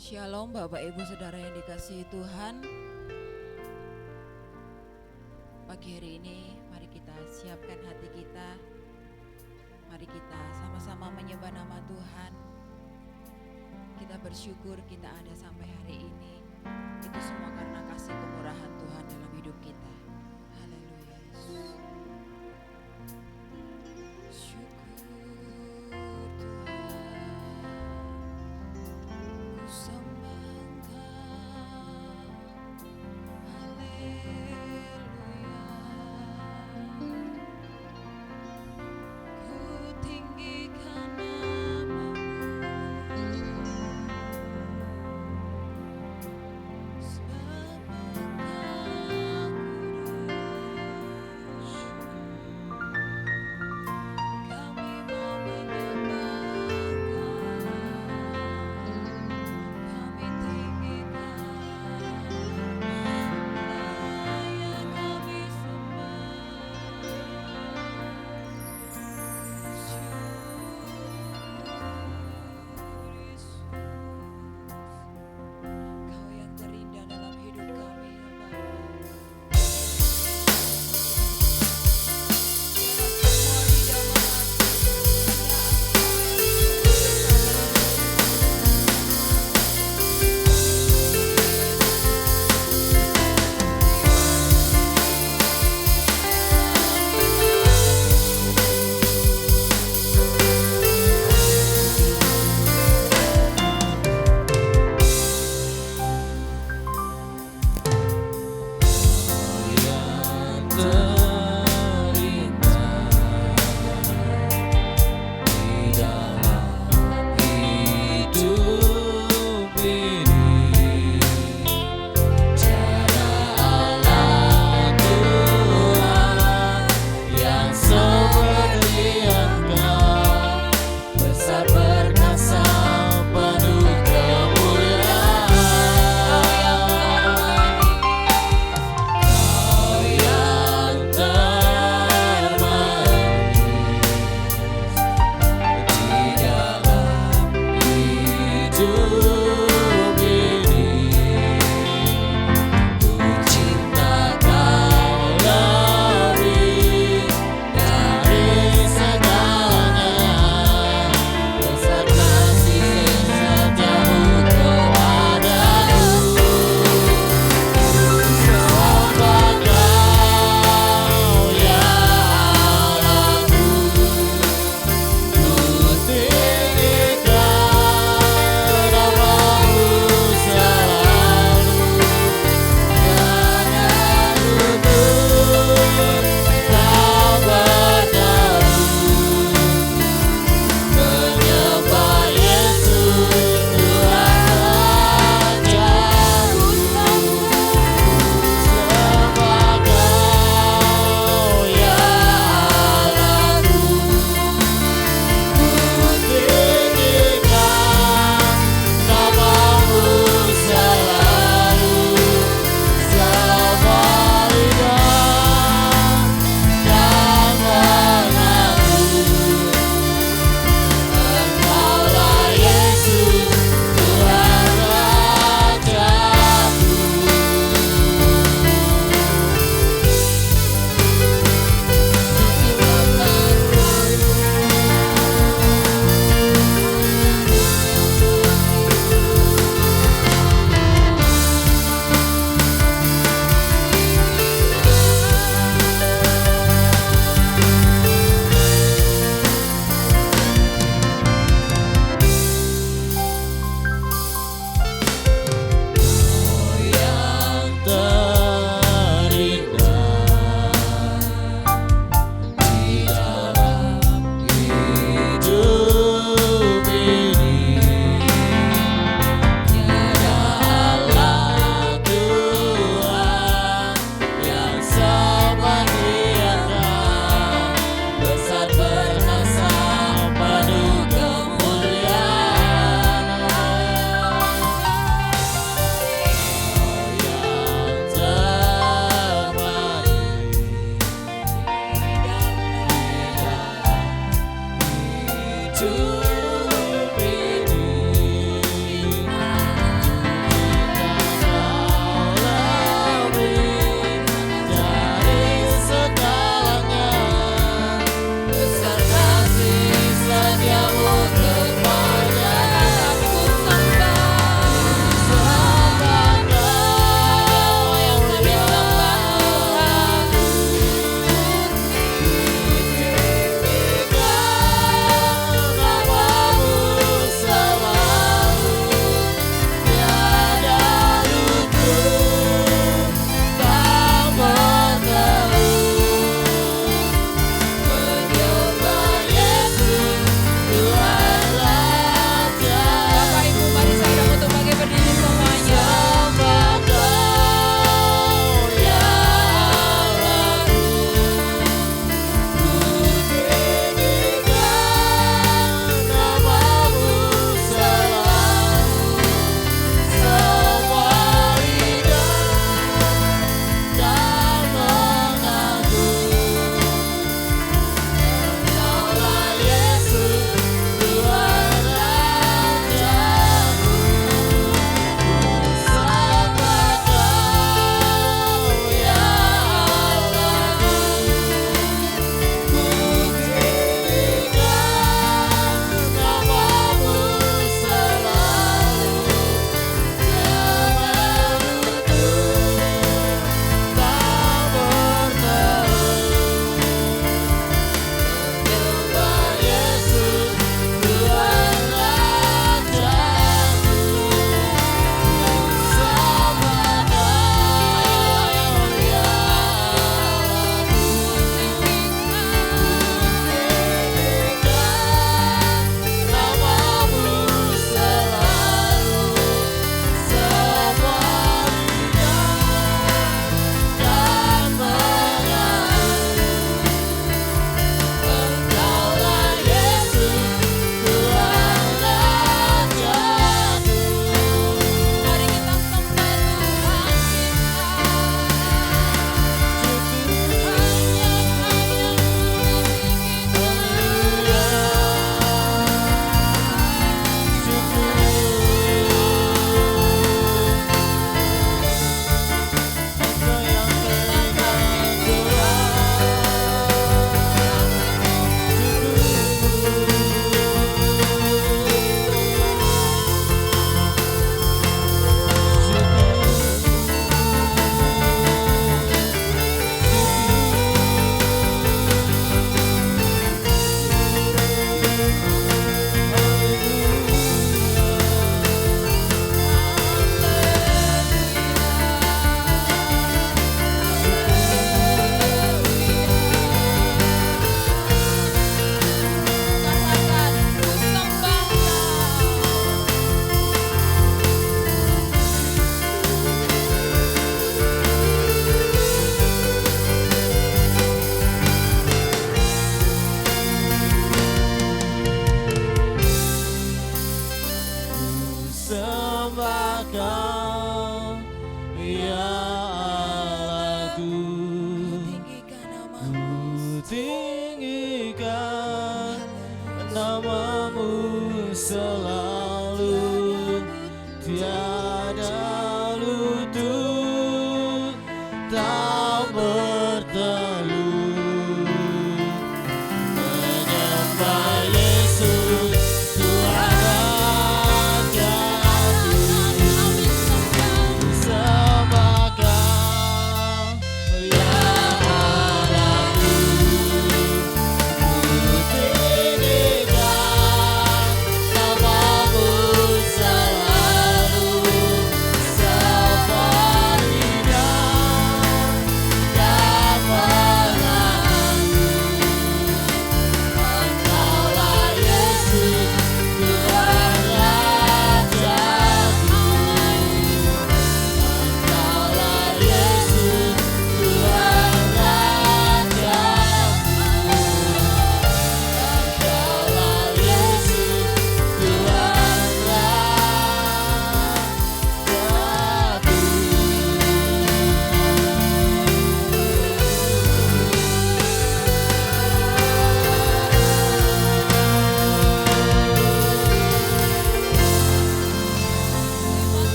Shalom Bapak Ibu Saudara yang dikasihi Tuhan. Pagi hari ini mari kita siapkan hati kita. Mari kita sama-sama menyembah nama Tuhan. Kita bersyukur kita ada sampai hari ini. Itu semua karena kasih kemurahan Tuhan dalam hidup kita. Haleluya Yesus.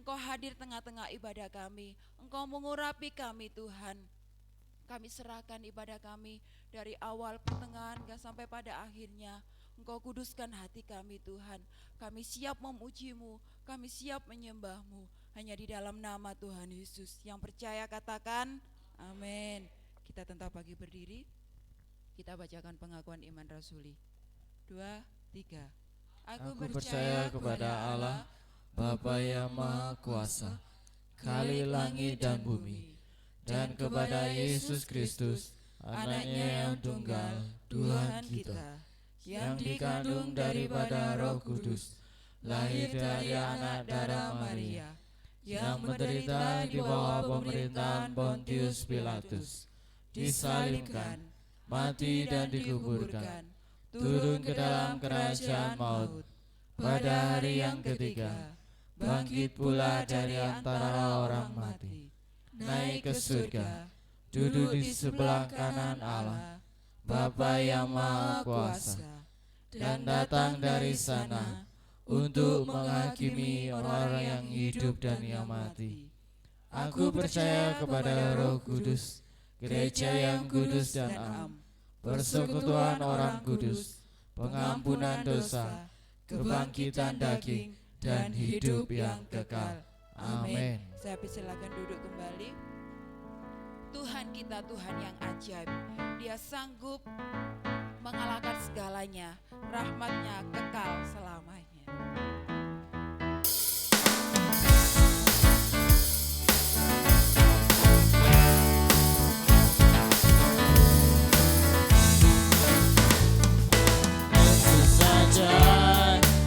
Engkau hadir tengah-tengah ibadah kami. Engkau mengurapi kami Tuhan. Kami serahkan ibadah kami dari awal, pertengahan, hingga sampai pada akhirnya. Engkau kuduskan hati kami Tuhan. Kami siap memuji-Mu, kami siap menyembah-Mu. Hanya di dalam nama Tuhan Yesus. Yang percaya katakan amin. Kita tetap pagi berdiri. Kita bacakan pengakuan iman rasuli. 2, 3. Aku percaya kepada Allah, Bapa yang Maha Kuasa, Khalik langit dan bumi, dan kepada Yesus Kristus, Anaknya yang tunggal, Tuhan kita, yang dikandung daripada Roh Kudus, lahir dari anak darah Maria, yang menderita di bawah pemerintahan Pontius Pilatus, disalibkan, mati dan dikuburkan, turun ke dalam kerajaan maut, pada hari yang ketiga, bangkit pula dari antara orang mati, naik ke surga, duduk di sebelah kanan Allah, Bapa yang Maha Kuasa, dan datang dari sana untuk menghakimi orang yang hidup dan yang mati. Aku percaya kepada Roh Kudus, gereja yang kudus dan am, persekutuan orang kudus, pengampunan dosa, kebangkitan daging, dan hidup yang kekal. Amin. Saya persilakan duduk kembali. Tuhan kita Tuhan yang ajaib. Dia sanggup mengalahkan segalanya. Rahmat-Nya kekal selamanya.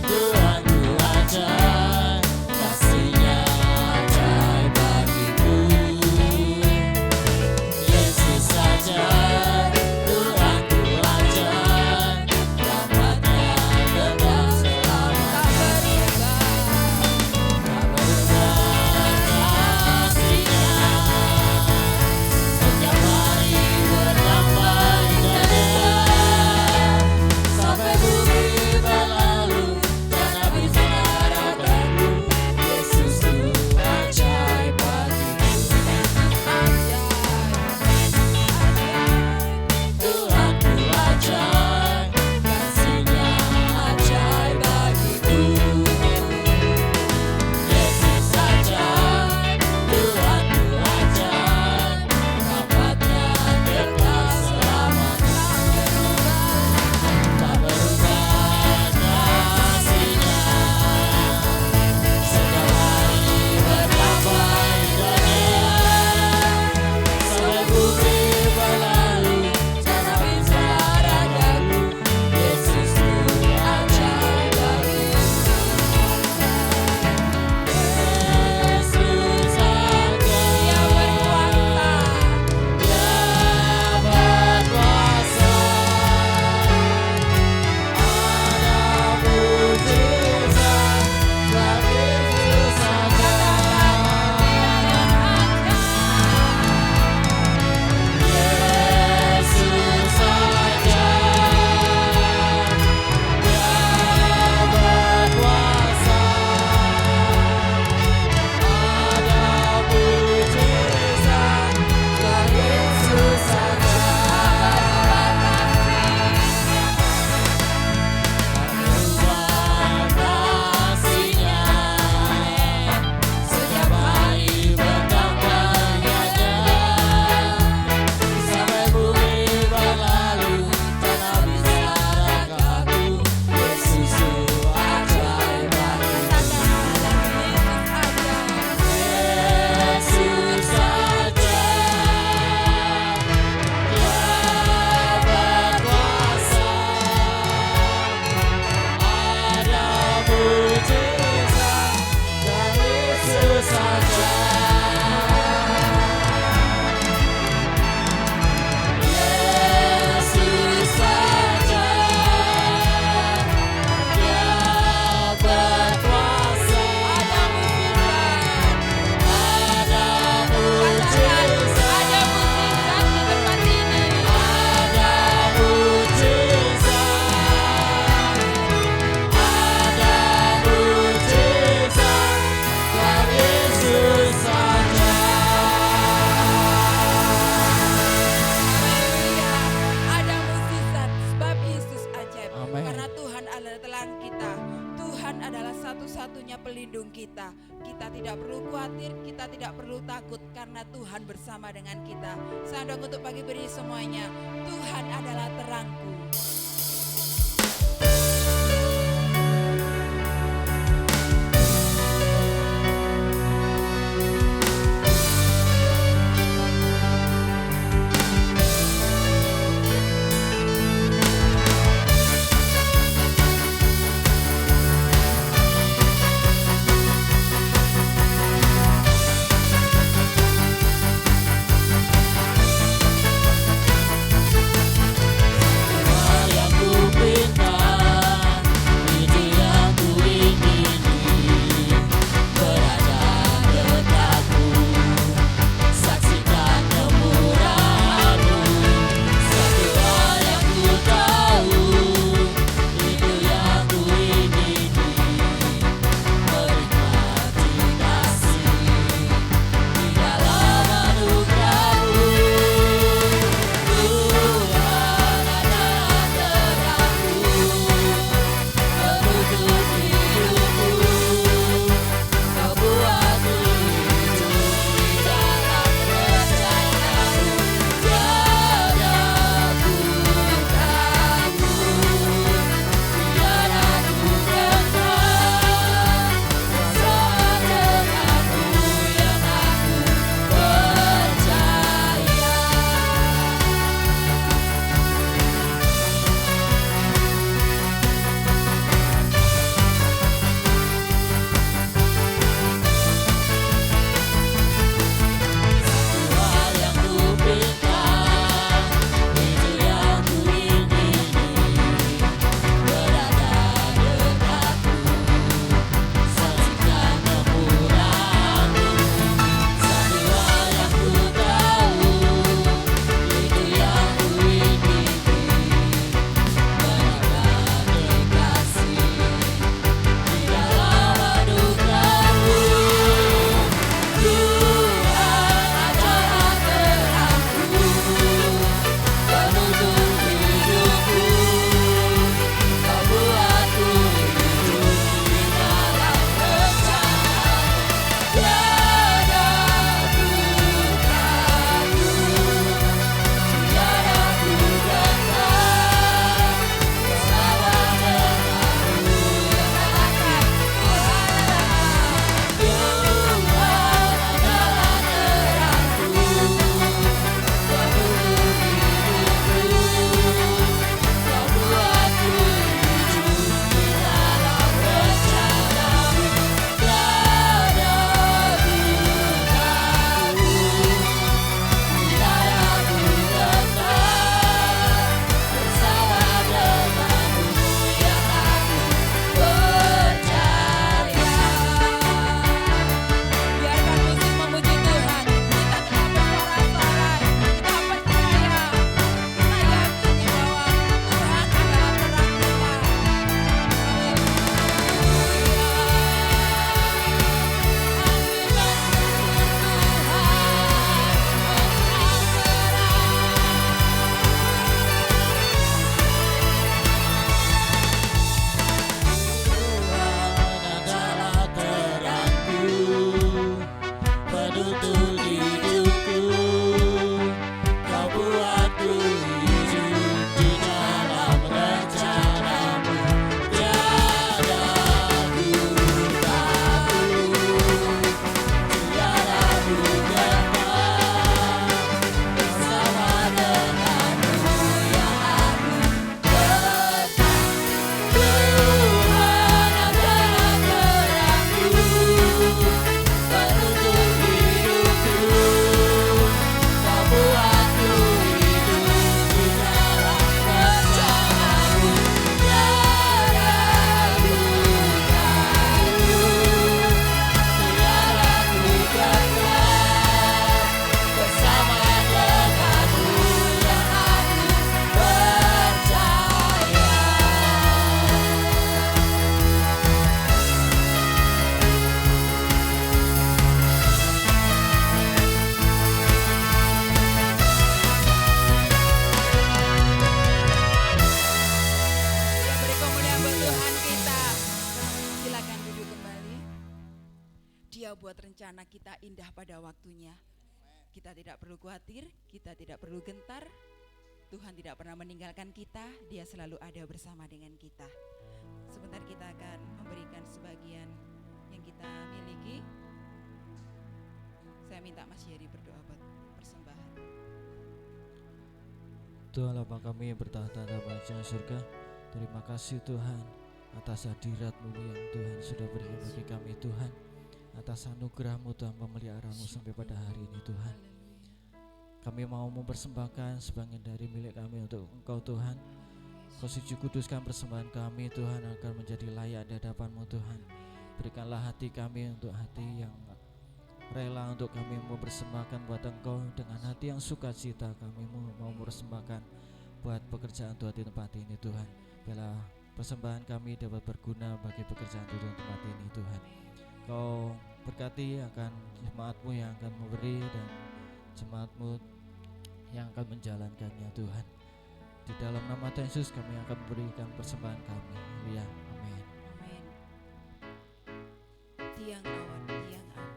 Tuhan ku ajar, rahmat-Nya kekal selamanya. satu-satunya pelindung kita. Kita tidak perlu khawatir, kita tidak perlu takut karena Tuhan bersama dengan kita. Saya undang untuk pagi beri semuanya, Tuhan adalah terangku. Tuhan membuat rencana kita indah pada waktunya. Kita tidak perlu khawatir, kita tidak perlu gentar. Tuhan tidak pernah meninggalkan kita, Dia selalu ada bersama dengan kita. Sebentar kita akan memberikan sebagian yang kita miliki. Saya minta Mas Yeri berdoa buat persembahan. Tuhan Bapa kami yang bertahta di kerajaan surga, terima kasih Tuhan atas hadirat-Mu yang Tuhan sudah berikan bagi kami Tuhan, atas anugerah-Mu Tuhan, pemeliharaanmu sampai pada hari ini Tuhan. Kami mau mempersembahkan sebagian dari milik kami untuk Engkau Tuhan. Kau suci kuduskan persembahan kami Tuhan agar menjadi layak di hadapan-Mu Tuhan. Berikanlah hati kami untuk hati yang rela untuk kami mempersembahkan buat Engkau, dengan hati yang sukacita kami mau mempersembahkan buat pekerjaan Tuhan di tempat ini Tuhan. Biarlah persembahan kami dapat berguna bagi pekerjaan Tuhan di tempat ini Tuhan. Kau berkati akan jemaat-Mu yang akan memberi dan jemaat-Mu yang akan menjalankannya Tuhan. Di dalam nama Tuhan Yesus kami akan memberikan persembahan kami. Haleluya. Amin. Amin. Tiang awan, tiang awan.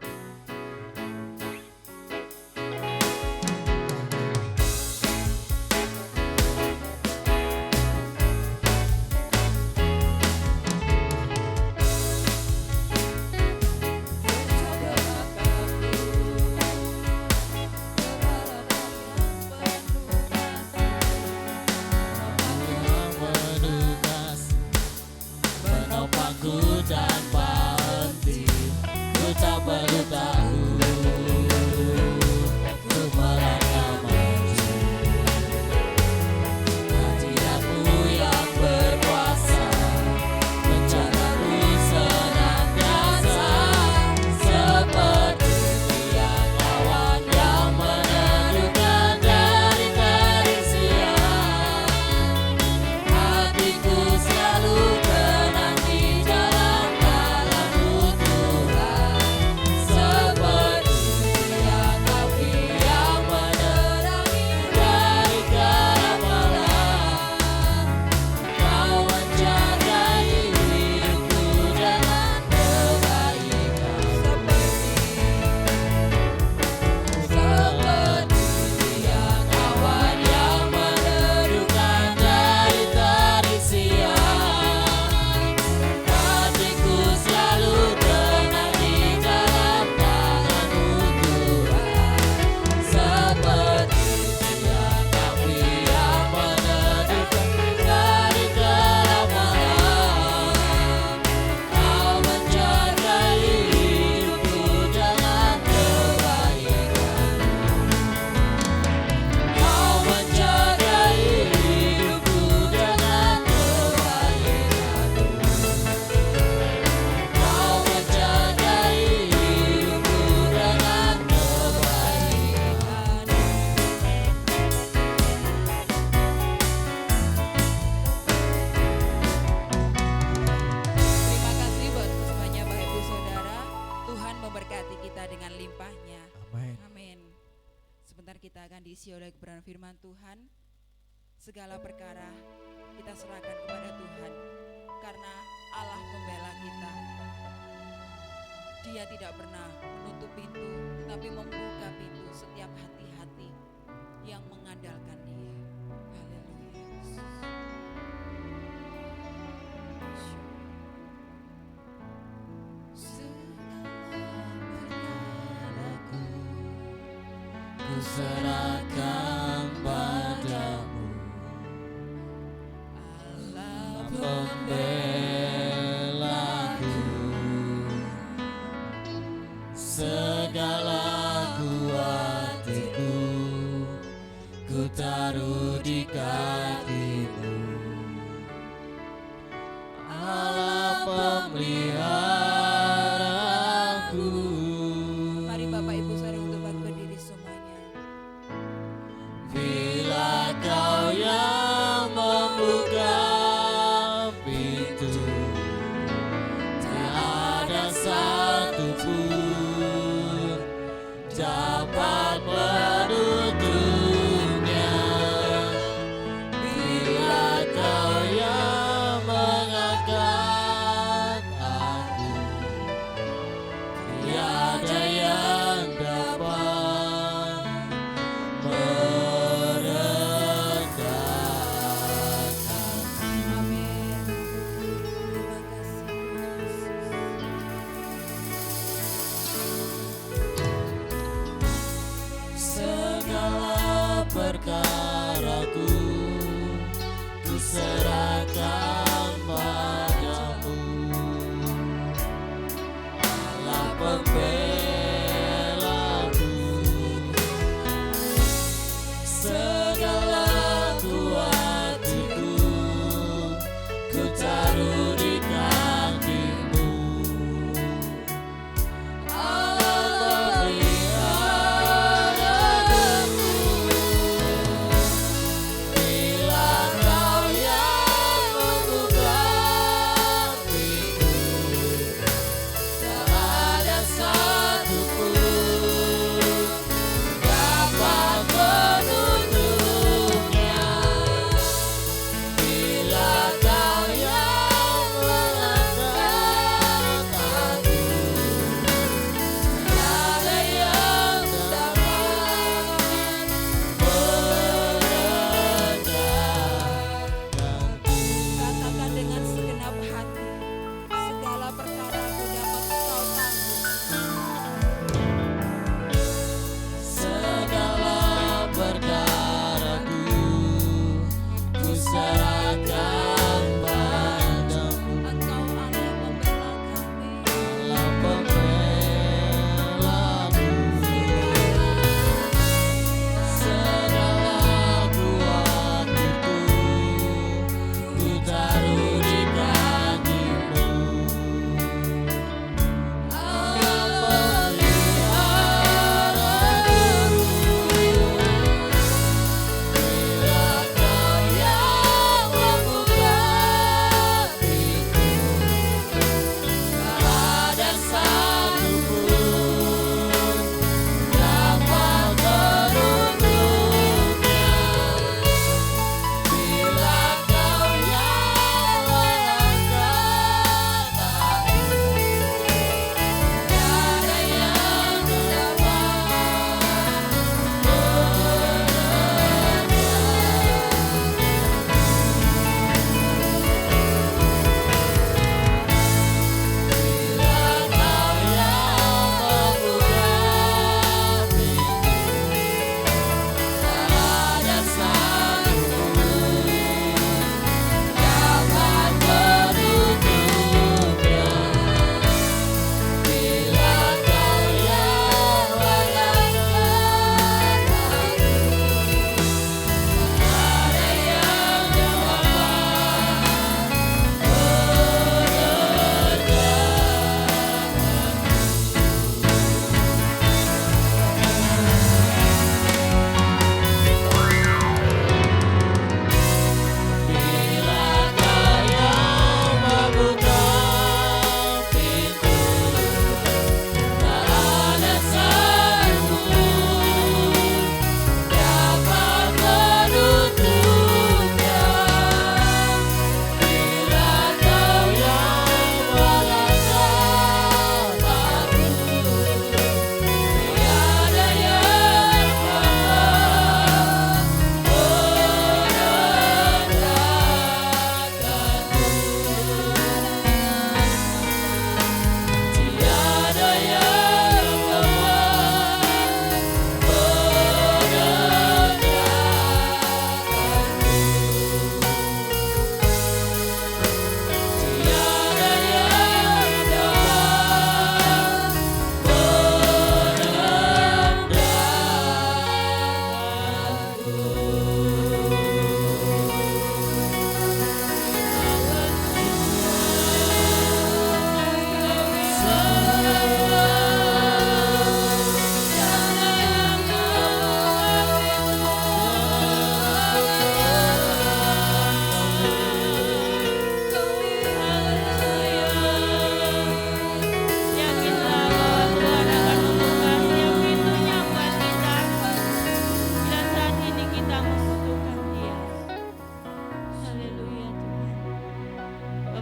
Kita akan diisi oleh kebenaran firman Tuhan. Segala perkara kita serahkan kepada Tuhan, karena Allah membela kita. Dia tidak pernah menutup pintu, tetapi membuka pintu setiap hati-hati yang mengandalkan Dia. Haleluya. Ku serahkan padamu, Allah pembelaku, segala kuatiku ku taruh di kaki-Mu, Allah pemeliharaku. Mari Bapak Ibu saudara untuk berdiri semuanya. Bila Kau yang membuka pintu, tak ada satupun dapat menutupnya.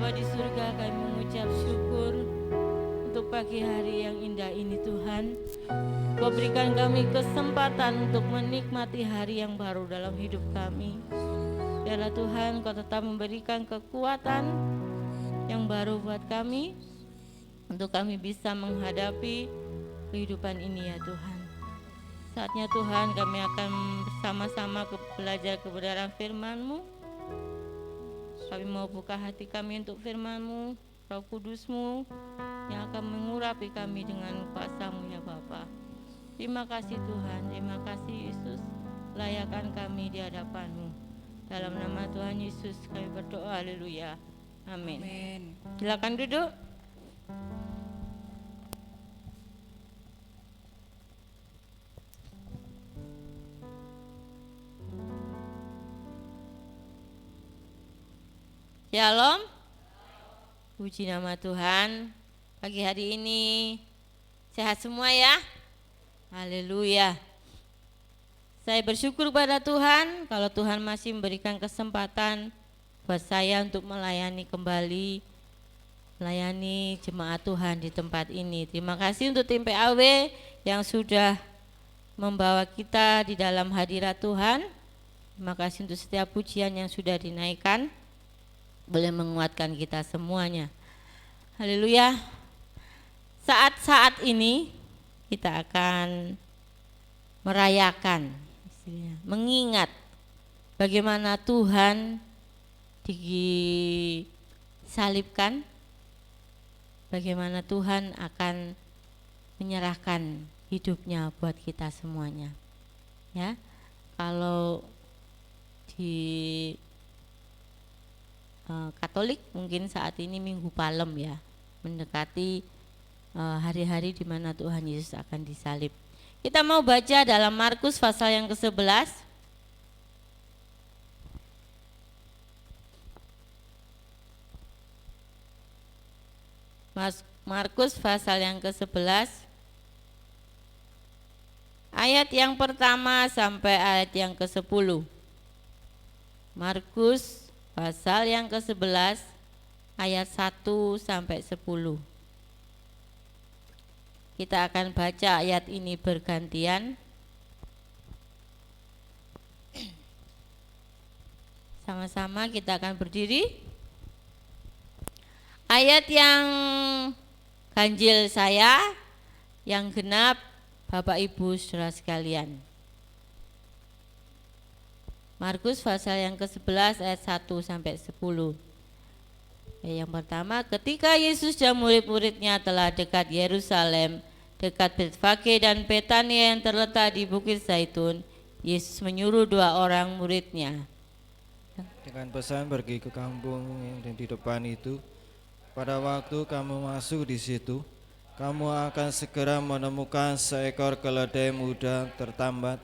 Bapa di surga, kami mengucap syukur untuk pagi hari yang indah ini Tuhan. Kau berikan kami kesempatan untuk menikmati hari yang baru dalam hidup kami. Biarlah Tuhan Kau tetap memberikan kekuatan yang baru buat kami, untuk kami bisa menghadapi kehidupan ini ya Tuhan. Saatnya Tuhan kami akan bersama-sama belajar kebenaran firman-Mu. Kami mau buka hati kami untuk firman-Mu, Roh Kudus-Mu yang akan mengurapi kami dengan kuasa-Mu ya Bapa. Terima kasih Tuhan, terima kasih Yesus. Layakan kami di hadapan-Mu. Dalam nama Tuhan Yesus kami berdoa, haleluya. Amin. Silakan duduk. Shalom. Puji nama Tuhan. Pagi hari ini sehat semua ya. Haleluya. Saya bersyukur pada Tuhan kalau Tuhan masih memberikan kesempatan buat saya untuk melayani kembali, melayani jemaat Tuhan di tempat ini. Terima kasih untuk tim PAW yang sudah membawa kita di dalam hadirat Tuhan. Terima kasih untuk setiap pujian yang sudah dinaikkan, boleh menguatkan kita semuanya. Haleluya. Saat-saat ini kita akan merayakan, mengingat bagaimana Tuhan disalibkan, bagaimana Tuhan akan menyerahkan hidupnya buat kita semuanya. Ya, kalau di Katolik mungkin saat ini Minggu Palem ya, mendekati hari-hari di mana Tuhan Yesus akan disalib. Kita mau baca dalam Markus pasal yang ke-11. Markus pasal yang ke-11 ayat yang pertama sampai ayat yang ke-10. Markus pasal yang ke-11 ayat 1 sampai 10. Kita akan baca ayat ini bergantian. Sama-sama kita akan berdiri. Ayat yang ganjil saya, yang genap Bapak Ibu Saudara sekalian. Markus pasal yang ke-11 ayat 1 sampai 10. Yang pertama, ketika Yesus dan murid-muridnya telah dekat Yerusalem, dekat Betfage dan Betania yang terletak di Bukit Zaitun, Yesus menyuruh 2 orang muridnya dengan pesan pergi ke kampung yang di depan itu. Pada waktu kamu masuk di situ, kamu akan segera menemukan seekor keledai muda tertambat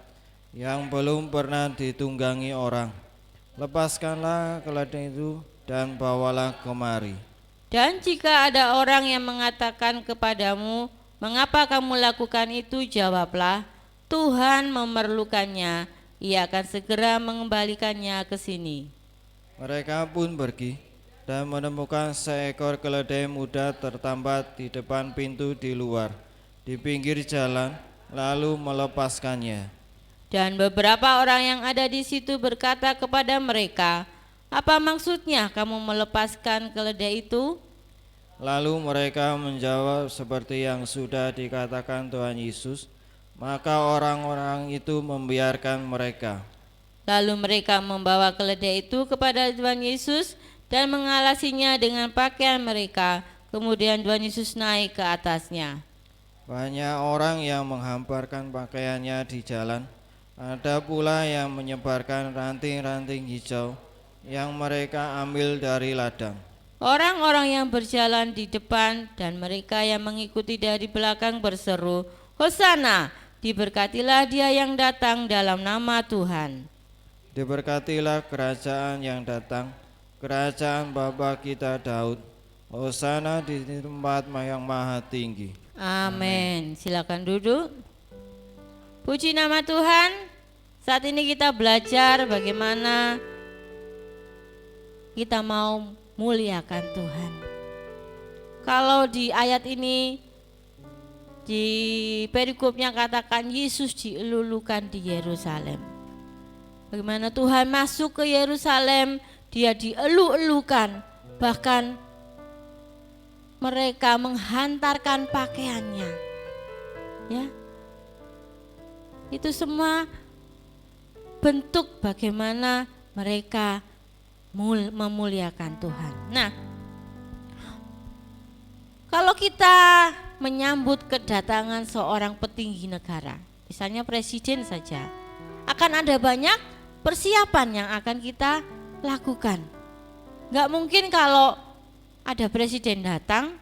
yang belum pernah ditunggangi orang. Lepaskanlah keledai itu dan bawalah kemari. Dan jika ada orang yang mengatakan kepadamu, mengapa kamu lakukan itu? Jawablah, Tuhan memerlukannya, Ia akan segera mengembalikannya ke sini. Mereka pun pergi dan menemukan seekor keledai muda tertambat di depan pintu di luar, di pinggir jalan, lalu melepaskannya. Dan beberapa orang yang ada di situ berkata kepada mereka, apa maksudnya kamu melepaskan keledai itu? Lalu mereka menjawab seperti yang sudah dikatakan Tuhan Yesus. Maka orang-orang itu membiarkan mereka. Lalu mereka membawa keledai itu kepada Tuhan Yesus dan mengalasinya dengan pakaian mereka. Kemudian Tuhan Yesus naik ke atasnya. Banyak orang yang menghamparkan pakaiannya di jalan. Ada pula yang menyebarkan ranting-ranting hijau yang mereka ambil dari ladang. Orang-orang yang berjalan di depan dan mereka yang mengikuti dari belakang berseru, Hosana, diberkatilah dia yang datang dalam nama Tuhan. Diberkatilah kerajaan yang datang, kerajaan Bapa kita Daud. Hosana di tempat yang maha tinggi. Amin. Silakan duduk. Puji nama Tuhan. Saat ini kita belajar bagaimana kita mau memuliakan Tuhan. Kalau di ayat ini di perikopnya katakan Yesus dielulukan di Yerusalem. Bagaimana Tuhan masuk ke Yerusalem, dia dielu-elukan, bahkan mereka menghantarkan pakaiannya. Ya. Itu semua bentuk bagaimana mereka memuliakan Tuhan. Nah, kalau kita menyambut kedatangan seorang petinggi negara, misalnya presiden saja, akan ada banyak persiapan yang akan kita lakukan. Gak mungkin kalau ada presiden datang,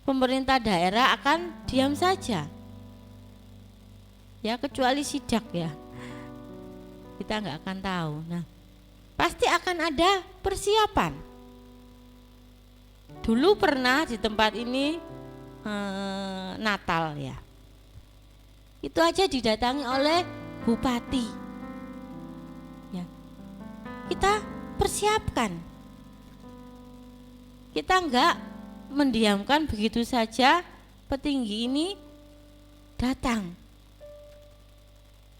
pemerintah daerah akan diam saja. Ya, kecuali sidak ya, kita gak akan tahu. Nah, pasti akan ada persiapan. Dulu pernah di tempat ini Natal ya, itu aja didatangi oleh bupati. Ya, kita persiapkan. Kita enggak mendiamkan begitu saja petinggi ini datang.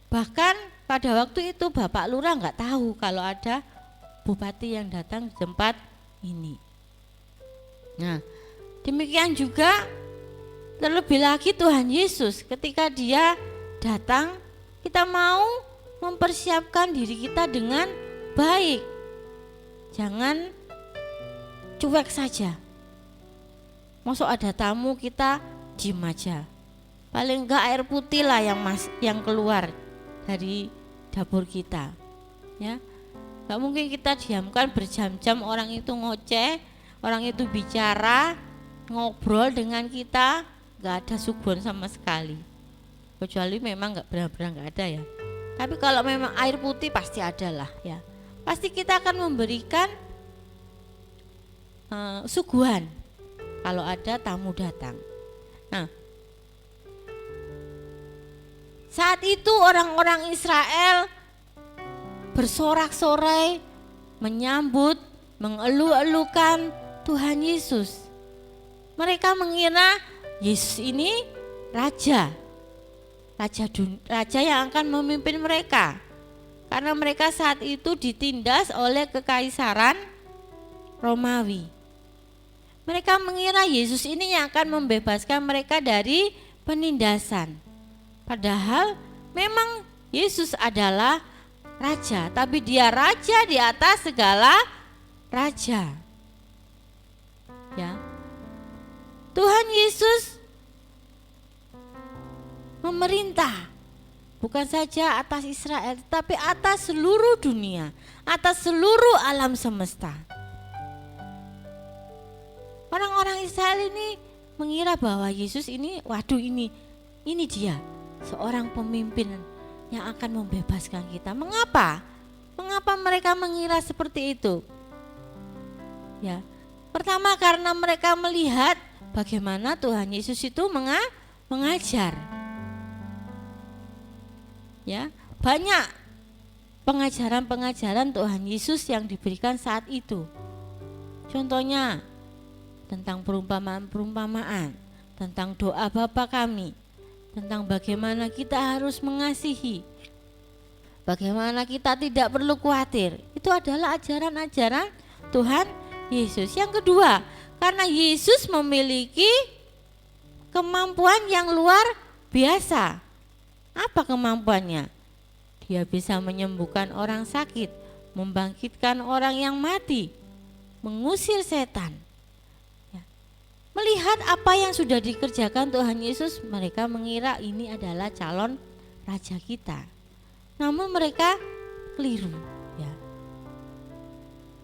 Bahkan pada waktu itu Bapak Lurah enggak tahu kalau ada bupati yang datang di tempat ini. Nah, demikian juga terlebih lagi Tuhan Yesus ketika dia datang, kita mau mempersiapkan diri kita dengan baik. Jangan cuek saja. Masuk ada tamu kita diem aja. Paling enggak air putih lah yang keluar dari dapur kita. Ya. Enggak mungkin kita diamkan berjam-jam, orang itu ngoceh, orang itu bicara, ngobrol dengan kita, enggak ada suguhan sama sekali. Kecuali memang enggak benar-benar enggak ada ya. Tapi kalau memang air putih pasti ada lah ya. Pasti kita akan memberikan suguhan kalau ada tamu datang. Nah, saat itu orang-orang Israel bersorak-sorai menyambut, mengelu-elukan Tuhan Yesus. Mereka mengira Yesus ini raja yang akan memimpin mereka. Karena mereka saat itu ditindas oleh kekaisaran Romawi. Mereka mengira Yesus ini yang akan membebaskan mereka dari penindasan. Padahal memang Yesus adalah raja, tapi dia raja di atas segala raja. Ya. Tuhan Yesus memerintah bukan saja atas Israel, tetapi atas seluruh dunia, atas seluruh alam semesta. Orang-orang Israel ini mengira bahwa Yesus ini, waduh ini dia seorang pemimpin yang akan membebaskan kita. Mengapa? Mengapa mereka mengira seperti itu? Ya, pertama karena mereka melihat bagaimana Tuhan Yesus itu mengajar. Ya, banyak pengajaran-pengajaran Tuhan Yesus yang diberikan saat itu. Contohnya tentang perumpamaan-perumpamaan, tentang doa Bapa kami, tentang bagaimana kita harus mengasihi, bagaimana kita tidak perlu khawatir. Itu adalah ajaran-ajaran Tuhan Yesus. Yang kedua, karena Yesus memiliki kemampuan yang luar biasa. Apa kemampuannya? Dia bisa menyembuhkan orang sakit, membangkitkan orang yang mati, mengusir setan. Ya. Melihat apa yang sudah dikerjakan Tuhan Yesus, mereka mengira ini adalah calon raja kita. Namun mereka keliru. Ya.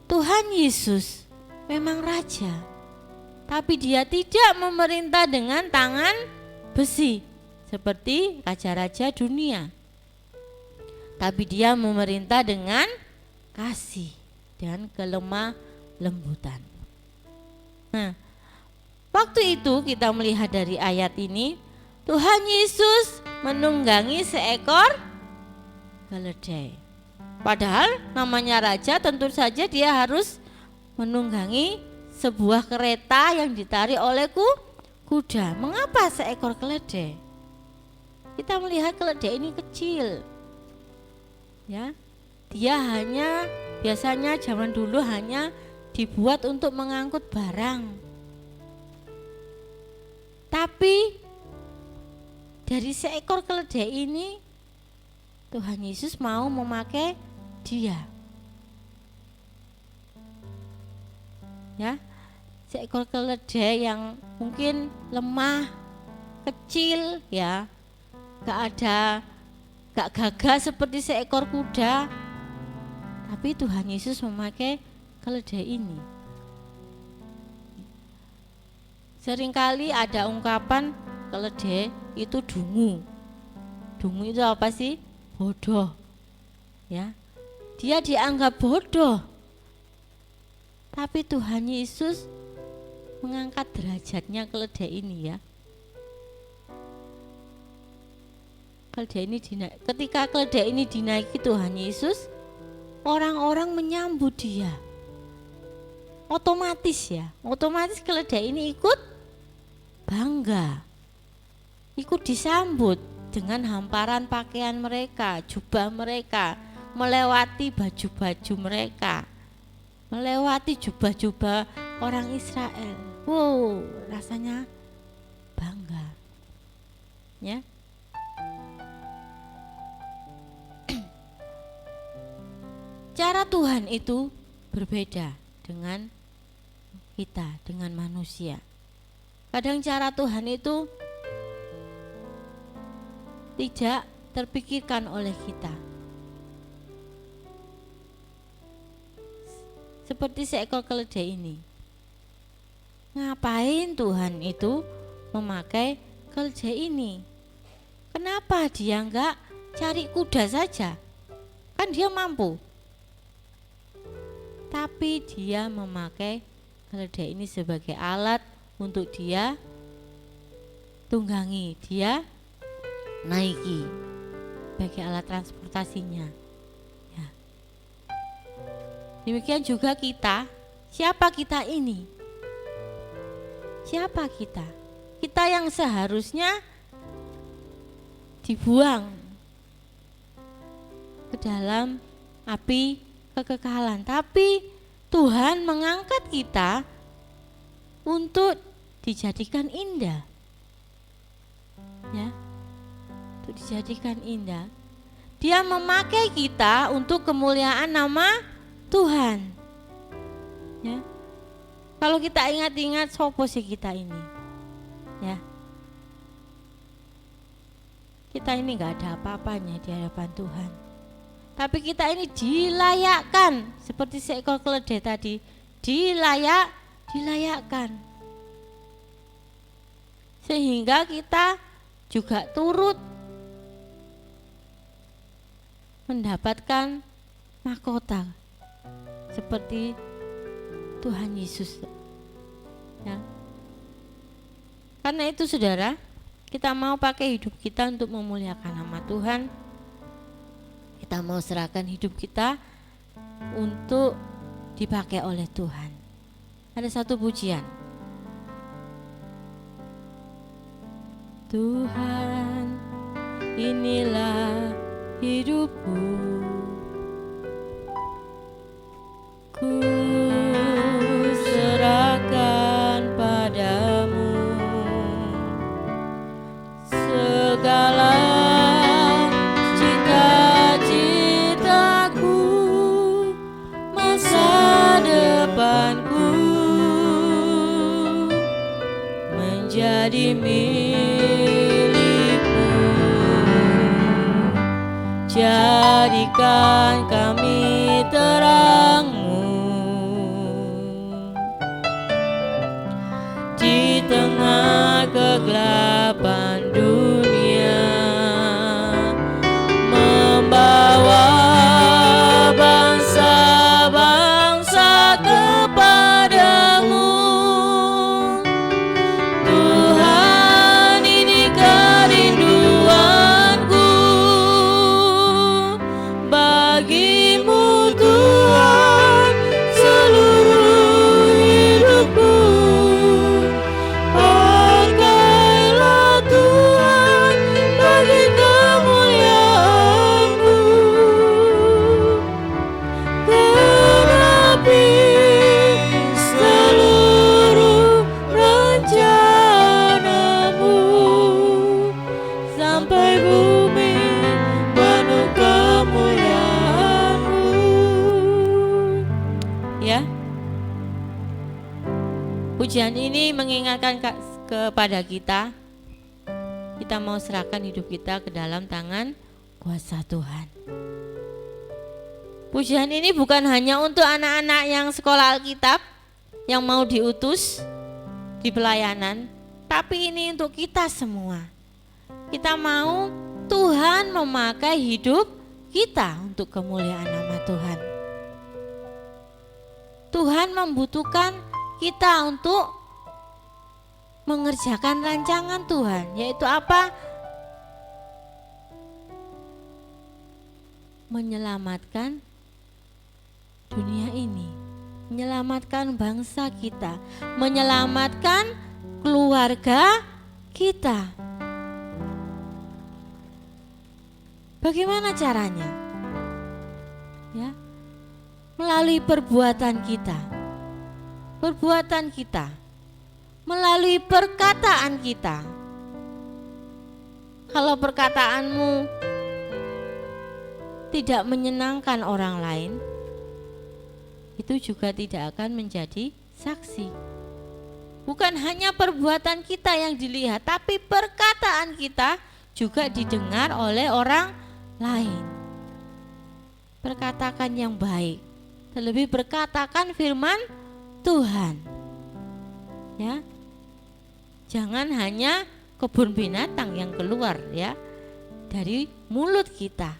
Tuhan Yesus memang raja, tapi dia tidak memerintah dengan tangan besi seperti raja-raja dunia. Tapi dia memerintah dengan kasih dan kelemah lembutan. Nah, waktu itu kita melihat dari ayat ini, Tuhan Yesus menunggangi seekor keledai. Padahal namanya raja, tentu saja dia harus menunggangi sebuah kereta yang ditarik oleh kuda. Mengapa seekor keledai? Kita melihat keledai ini kecil. Ya. Dia biasanya zaman dulu hanya dibuat untuk mengangkut barang. Tapi dari seekor keledai ini Tuhan Yesus mau memakai dia. Ya, seekor keledai yang mungkin lemah, kecil, ya, gak gagah seperti seekor kuda, tapi Tuhan Yesus memakai keledai ini. Seringkali ada ungkapan keledai itu dungu. Dungu itu apa sih? Bodoh. Ya, dia dianggap bodoh. Tapi Tuhan Yesus mengangkat derajatnya keledai ini, ya. Ketika keledai ini dinaiki Tuhan Yesus, orang-orang menyambut dia. Otomatis keledai ini ikut bangga, ikut disambut dengan hamparan pakaian mereka, jubah mereka, melewati baju-baju mereka, melewati jubah-jubah orang Israel. Wow, rasanya bangga, ya. Cara Tuhan itu berbeda dengan kita, dengan manusia. Kadang cara Tuhan itu tidak terpikirkan oleh kita. Seperti seekor keledai ini. Ngapain Tuhan itu memakai keledai ini? Kenapa dia enggak cari kuda saja? Kan dia mampu. Tapi dia memakai keledai ini sebagai alat untuk dia tunggangi, dia naiki sebagai alat transportasinya. Ya. Demikian juga kita. Siapa kita ini? Siapa kita? Kita yang seharusnya dibuang ke dalam api kekekalan, tapi Tuhan mengangkat kita untuk dijadikan indah, ya, untuk dijadikan indah. Dia memakai kita untuk kemuliaan nama Tuhan, ya. Kalau kita ingat-ingat sopo sih kita ini, ya, kita ini nggak ada apa-apanya di hadapan Tuhan. Tapi kita ini dilayakkan seperti seekor keledai tadi, dilayakkan. Sehingga kita juga turut mendapatkan mahkota seperti Tuhan Yesus. Ya. Karena itu saudara, kita mau pakai hidup kita untuk memuliakan nama Tuhan. Kita mau serahkan hidup kita untuk dipakai oleh Tuhan. Ada satu pujian. Tuhan, inilah hidupku, ku serahkan padamu segala depanku, menjadi milikmu. Jadikan kami terangmu di tengah kegelapan dunia, membawa kepadamu. Tuhan, ini kerinduanku bagi ya. Pujian ini mengingatkan kepada kita mau serahkan hidup kita ke dalam tangan kuasa Tuhan. Pujian ini bukan hanya untuk anak-anak yang sekolah Alkitab, yang mau diutus di pelayanan, tapi ini untuk kita semua. Kita mau Tuhan memakai hidup kita untuk kemuliaan nama Tuhan. Tuhan membutuhkan kita untuk mengerjakan rancangan Tuhan, yaitu apa? Menyelamatkan dunia ini, menyelamatkan bangsa kita, menyelamatkan keluarga kita. Bagaimana caranya? Ya, melalui perbuatan kita. Perbuatan kita, melalui perkataan kita. Kalau perkataanmu tidak menyenangkan orang lain, itu juga tidak akan menjadi saksi. Bukan hanya perbuatan kita yang dilihat, tapi perkataan kita juga didengar oleh orang lain. Perkatakan yang baik, terlebih berkatakan firman Tuhan. Ya. Jangan hanya kebun binatang yang keluar ya dari mulut kita,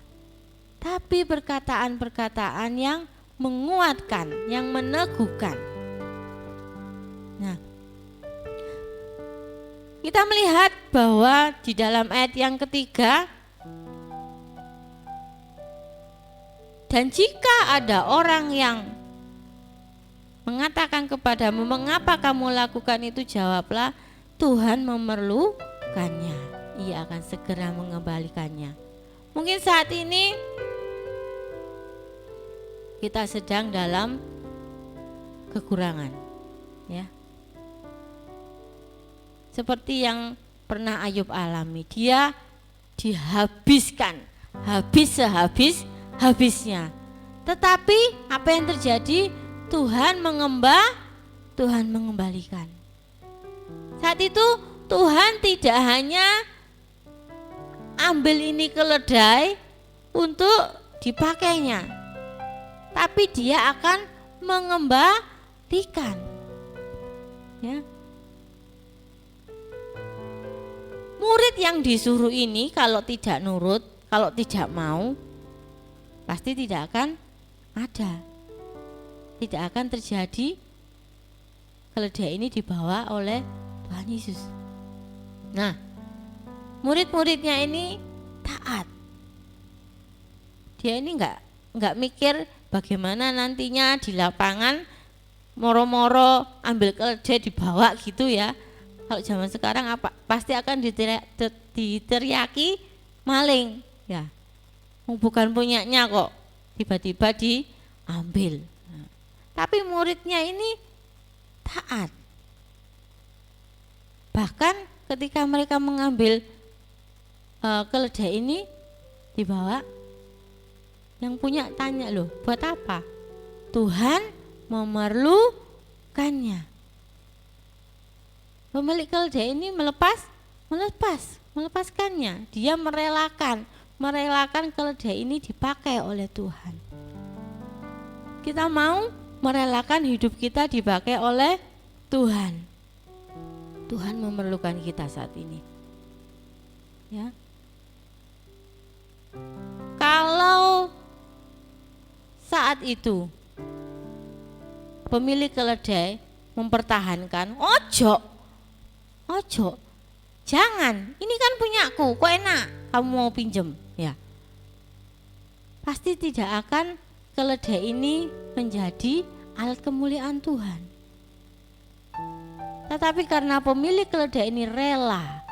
tapi perkataan-perkataan yang menguatkan, yang meneguhkan. Nah, kita melihat bahwa di dalam ayat yang ketiga, dan jika ada orang yang mengatakan kepadamu, mengapa kamu lakukan itu, jawablah, Tuhan memerlukannya, Ia akan segera mengembalikannya. Mungkin saat ini kita sedang dalam kekurangan, ya. Seperti yang pernah Ayub alami, dia dihabiskan, habis sehabis-habisnya. Tetapi apa yang terjadi? Tuhan mengembalikan. Saat itu Tuhan tidak hanya ambil ini keledai untuk dipakainya, tapi Dia akan mengembalikan. Ya. Murid yang disuruh ini kalau tidak nurut, kalau tidak mau, pasti tidak akan ada. Tidak akan terjadi keledai ini dibawa oleh Tuhan Yesus. Nah, murid-muridnya ini taat. Dia ini enggak mikir bagaimana nantinya di lapangan moro-moro ambil keledai dibawa gitu ya. Kalau zaman sekarang apa? Pasti akan diteriaki maling, ya. Bukan punyanya kok, tiba-tiba diambil. Tapi muridnya ini taat. Bahkan ketika mereka mengambil keledai ini dibawa, yang punya tanya, loh buat apa? Tuhan memerlukannya. Pemilik keledai ini melepaskannya. Dia merelakan keledai ini dipakai oleh Tuhan. Kita mau merelakan hidup kita dipakai oleh Tuhan. Tuhan memerlukan kita saat ini. Ya. Kalau saat itu pemilik keledai mempertahankan, ojo, jangan, ini kan punyaku, kok enak, kamu mau pinjem, ya. Pasti tidak akan keledai ini menjadi alat kemuliaan Tuhan. Tetapi karena pemilik keledai ini rela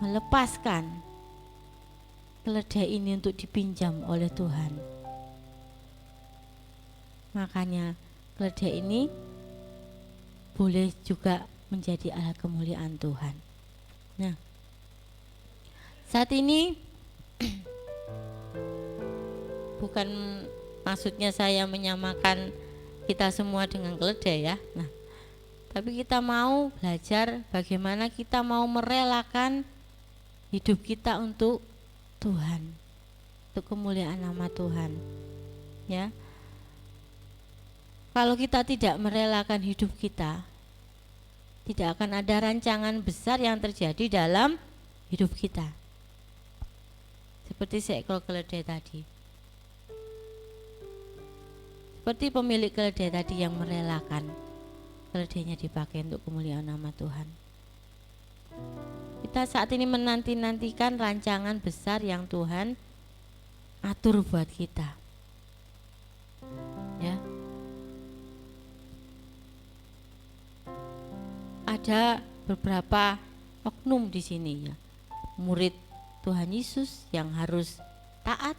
melepaskan keledai ini untuk dipinjam oleh Tuhan, makanya keledai ini boleh juga menjadi alat kemuliaan Tuhan. Nah, saat ini bukan maksudnya saya menyamakan kita semua dengan keledai ya. Nah, tapi kita mau belajar bagaimana kita mau merelakan hidup kita untuk Tuhan, untuk kemuliaan nama Tuhan. Ya, kalau kita tidak merelakan hidup kita, tidak akan ada rancangan besar yang terjadi dalam hidup kita. Seperti seekor keledai tadi. Seperti pemilik keledai tadi yang merelakan keledainya dipakai untuk kemuliaan nama Tuhan. Kita saat ini menanti-nantikan rancangan besar yang Tuhan atur buat kita. Ya. Ada beberapa oknum di sini ya. Murid Tuhan Yesus yang harus taat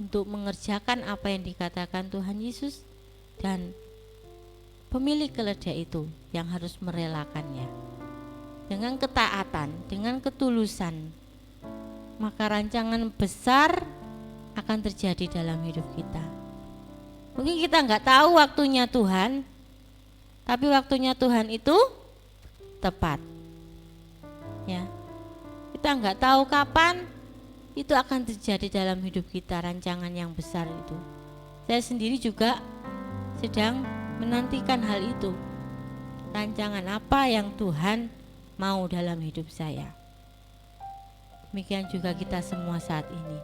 untuk mengerjakan apa yang dikatakan Tuhan Yesus, dan pemilik keledai itu yang harus merelakannya. Dengan ketaatan, dengan ketulusan, maka rancangan besar akan terjadi dalam hidup kita. Mungkin kita nggak tahu waktunya Tuhan, tapi waktunya Tuhan itu tepat. Ya, kita nggak tahu kapan itu akan terjadi dalam hidup kita, rancangan yang besar itu. Saya sendiri juga sedang menantikan hal itu. Rancangan apa yang Tuhan mau dalam hidup saya. Demikian juga kita semua saat ini.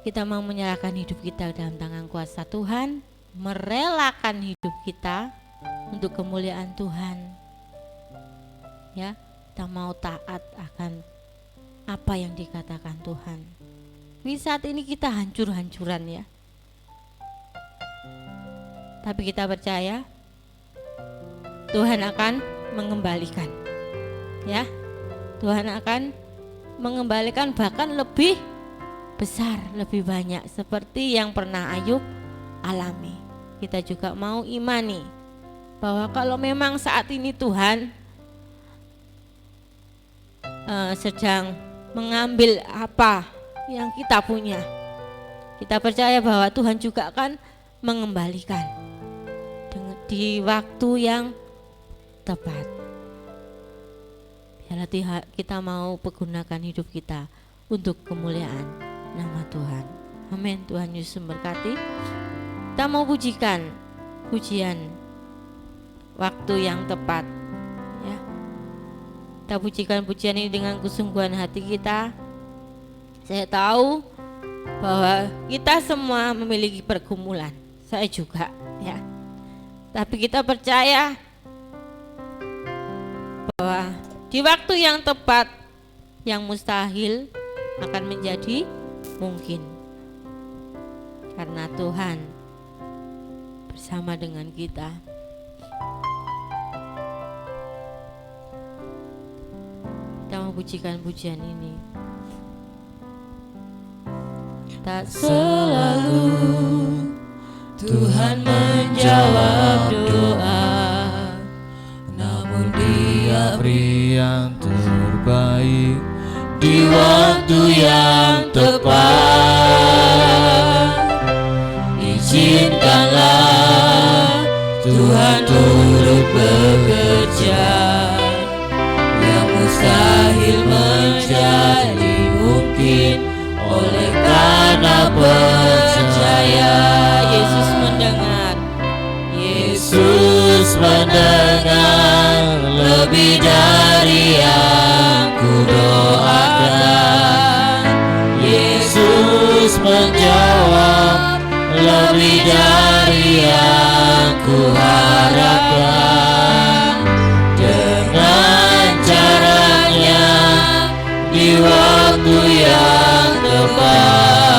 Kita mau menyerahkan hidup kita dalam tangan kuasa Tuhan, merelakan hidup kita untuk kemuliaan Tuhan. Ya, kita mau taat akan apa yang dikatakan Tuhan. Di saat ini kita hancur-hancuran ya. Tapi kita percaya Tuhan akan mengembalikan. Ya. Tuhan akan mengembalikan bahkan lebih besar, lebih banyak seperti yang pernah Ayub alami. Kita juga mau imani bahwa kalau memang saat ini Tuhan sedang mengambil apa yang kita punya, kita percaya bahwa Tuhan juga akan mengembalikan di waktu yang tepat. Biarlah kita mau pergunakan hidup kita untuk kemuliaan nama Tuhan. Amin. Tuhan Yesus memberkati. Kita mau pujikan pujian waktu yang tepat. Ya. Kita pujikan pujian ini dengan kesungguhan hati kita. Saya tahu bahwa kita semua memiliki pergumulan. Saya juga, ya. Tapi kita percaya bahwa di waktu yang tepat, yang mustahil akan menjadi mungkin. Karena Tuhan bersama dengan kita. Kita mempujikan pujian ini. Tak selalu Tuhan menjawab doa, namun Dia beri yang terbaik di waktu yang tepat. Izinkanlah Tuhan turut bekerja, yang mustahil menjadi mungkin oleh karena percaya. Yesus mendengar, Yesus mendengar lebih dari yang kudoakan. Yesus menjawab lebih dari yang kuharapkan. Dengan caranya di waktu yang tepat,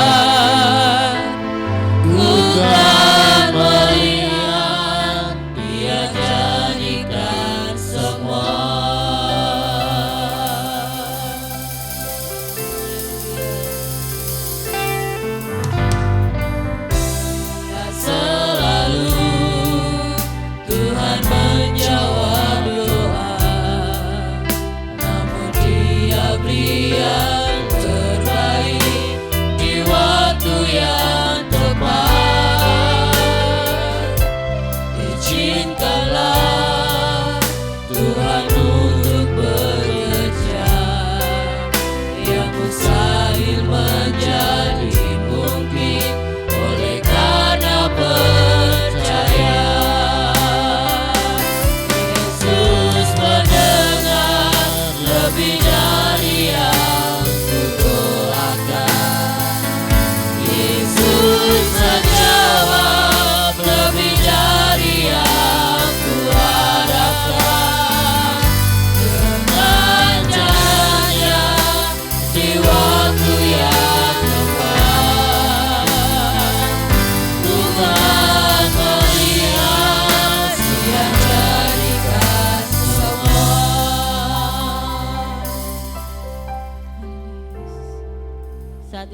ku kan melihat Dia jadikan semua. Tak selalu Tuhan menjawab doa, namun Dia beri yang terbaik di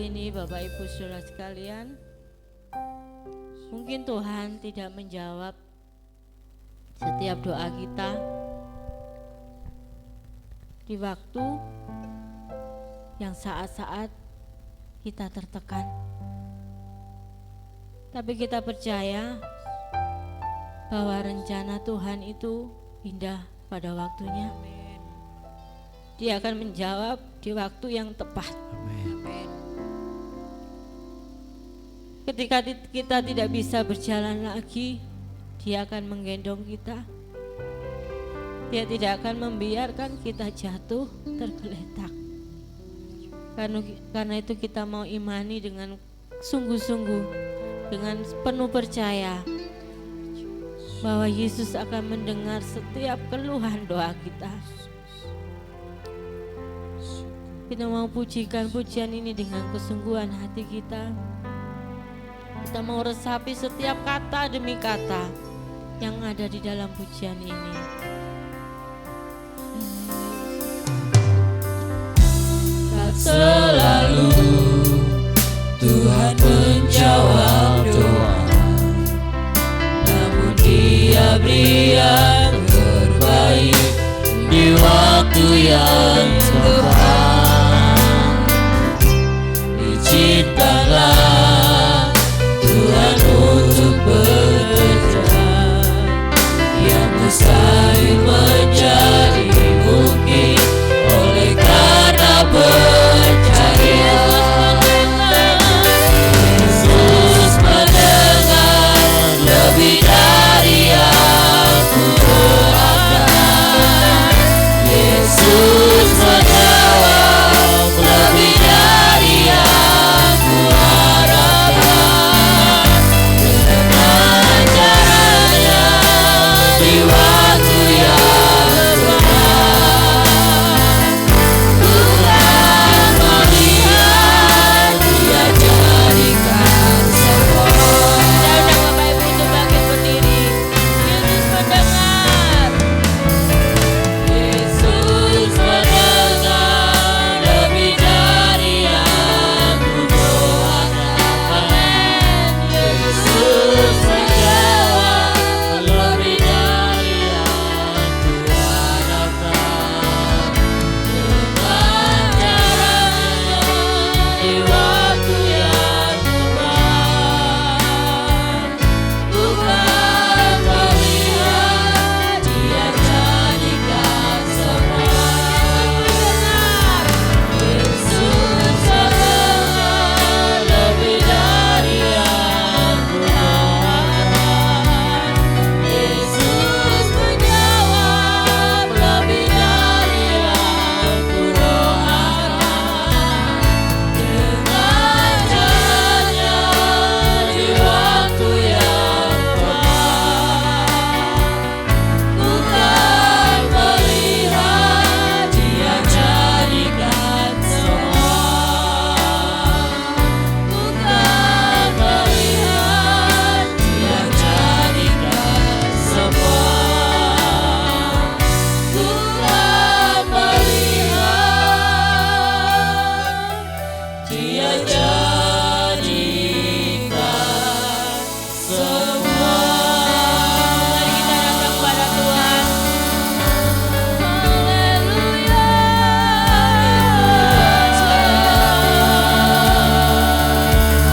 ini Bapak Ibu Saudara sekalian, mungkin Tuhan tidak menjawab setiap doa kita di waktu yang saat-saat kita tertekan. Tapi kita percaya bahwa rencana Tuhan itu indah pada waktunya. Dia akan menjawab di waktu yang tepat. Ketika kita tidak bisa berjalan lagi, Dia akan menggendong kita. Dia tidak akan membiarkan kita jatuh tergeletak. Karena itu kita mau imani dengan sungguh-sungguh, dengan penuh percaya bahwa Yesus akan mendengar setiap keluhan doa kita. Kita mau pujikan pujian ini dengan kesungguhan hati kita. Kita mau resapi setiap kata demi kata yang ada di dalam pujian ini. Tak selalu Tuhan menjawab doa, namun Dia beri yang terbaik di waktu yang tepat. Izinkanlah Tuhan untuk bekerja yang mustahil menjadi mungkin oleh karena percaya. Yesus mendengar lebih dari yang ku doakan. Yesus menjawab lebih dari yang ku harapkan. Dengan caranya di waktu yang tepat, Tuhan melihat, Dia jadikan semua. Saya undang Bapak Ibu untuk bangkit berdiri. Yesus mendengar. Yesus mendengar lebih dari yang ku doakan. Yesus menjawab lebih dari yang ku harapkan. Dengan caranya di waktu yang tepat, Tuhan melihat, Dia jadikan semua. Yesus mendengar lebih dari yang ku doakan. Yesus menjawab lebih dari yang ku doakan. Dengan caranya di waktu yang tepat, Tuhan melihat, Dia jadikan semua. Tuhan melihat, Dia jadikan semua. Tuhan melihat, Dia jadikan semua. Mari kita datang kepada Tuhan. Haleluya.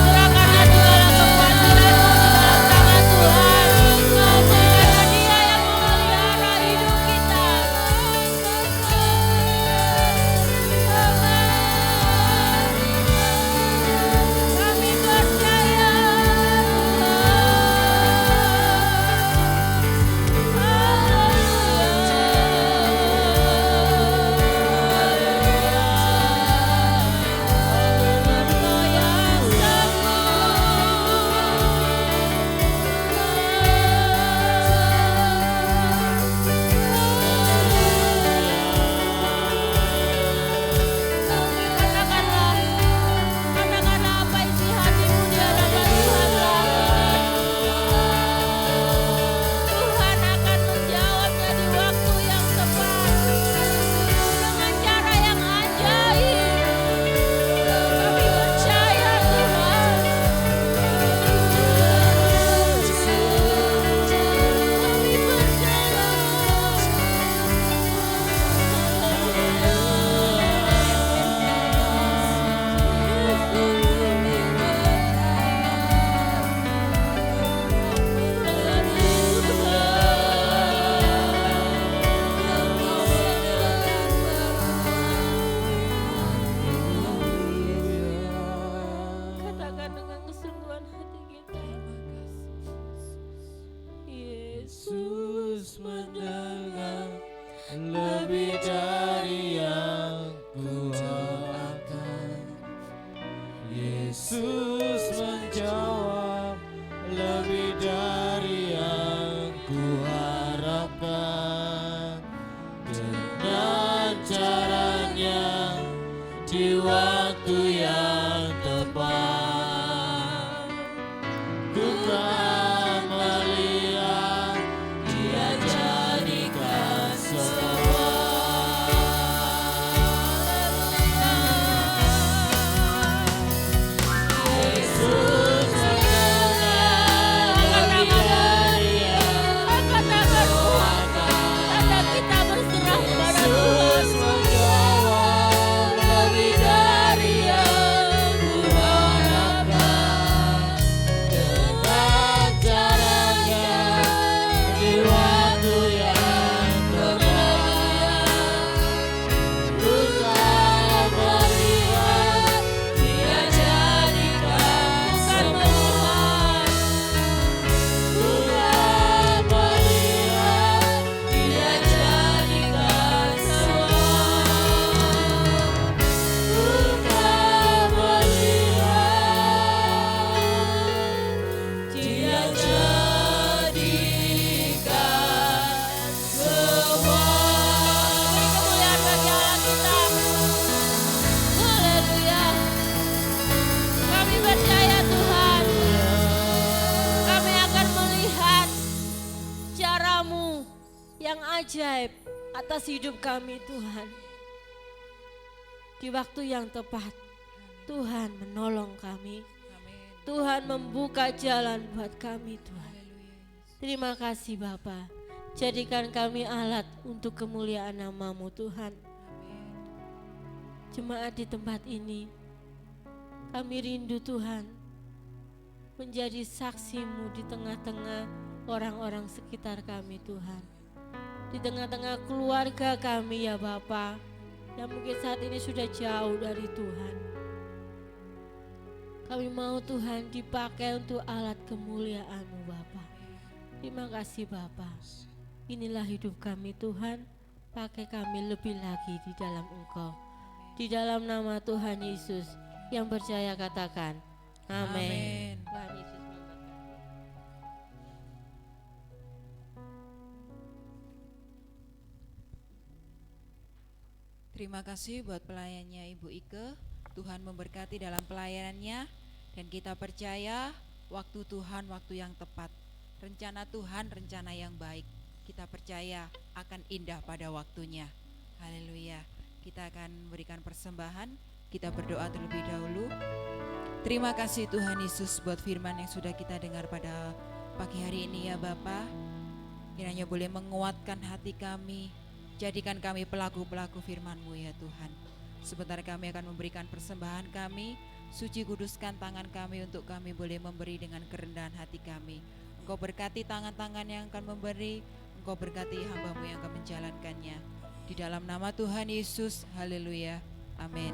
Serahkanlah segala kekhawatiranmu di dalam tangan Tuhan. Karena Dia yang memelihara hidup kita. Kami percaya. dari yang kuharapkan. Dengan caranya di waktu yang tepat, ku kan melihat Dia jadikan semua. Yesus mengenal lebih dari yang Tanda kita berserah pada Tuhan. Yesus menjawab lebih dari yang kuharapkan. Dengan caranya di waktu yang tepat, ku kan melihat Dia jadikan semua. Ku kan melihat Dia jadikan semua. Ku kan melihat Dia jadikan semua. Beri kemuliaan bagi Allah kita. Haleluya. Kami percaya Tuhan, kami akan melihat cara-Mu yang ajaib atas hidup kami Tuhan. Di waktu yang tepat, Tuhan menolong kami. Amin. Tuhan membuka jalan buat kami Tuhan. Haleluya. Terima kasih Bapa. Jadikan kami alat untuk kemuliaan nama-Mu Tuhan. Amin. Jemaat di tempat ini, kami rindu Tuhan menjadi saksi-Mu di tengah-tengah orang-orang sekitar kami Tuhan. Di tengah-tengah keluarga kami ya Bapa, yang mungkin saat ini sudah jauh dari Tuhan. Kami mau Tuhan dipakai untuk alat kemuliaan-Mu Bapa. Terima kasih Bapa. Inilah hidup kami Tuhan, pakai kami lebih lagi di dalam Engkau. Di dalam nama Tuhan Yesus yang percaya katakan amin. Amin. Tuhan Yesus memberkati. Terima kasih buat pelayannya Ibu Ike. Tuhan memberkati dalam pelayanannya, dan kita percaya waktu Tuhan waktu yang tepat. Rencana Tuhan rencana yang baik. Kita percaya akan indah pada waktunya. Haleluya. Kita akan berikan persembahan. Kita berdoa terlebih dahulu. Terima kasih Tuhan Yesus buat firman yang sudah kita dengar pada pagi hari ini ya Bapa. Kiranya boleh menguatkan hati kami. Jadikan kami pelaku-pelaku firman-Mu ya Tuhan. Sebentar kami akan memberikan persembahan kami. Suci kuduskan tangan kami untuk kami boleh memberi dengan kerendahan hati kami. Engkau berkati tangan-tangan yang akan memberi. Engkau berkati hamba-Mu yang akan menjalankannya. Di dalam nama Tuhan Yesus, haleluya, amin.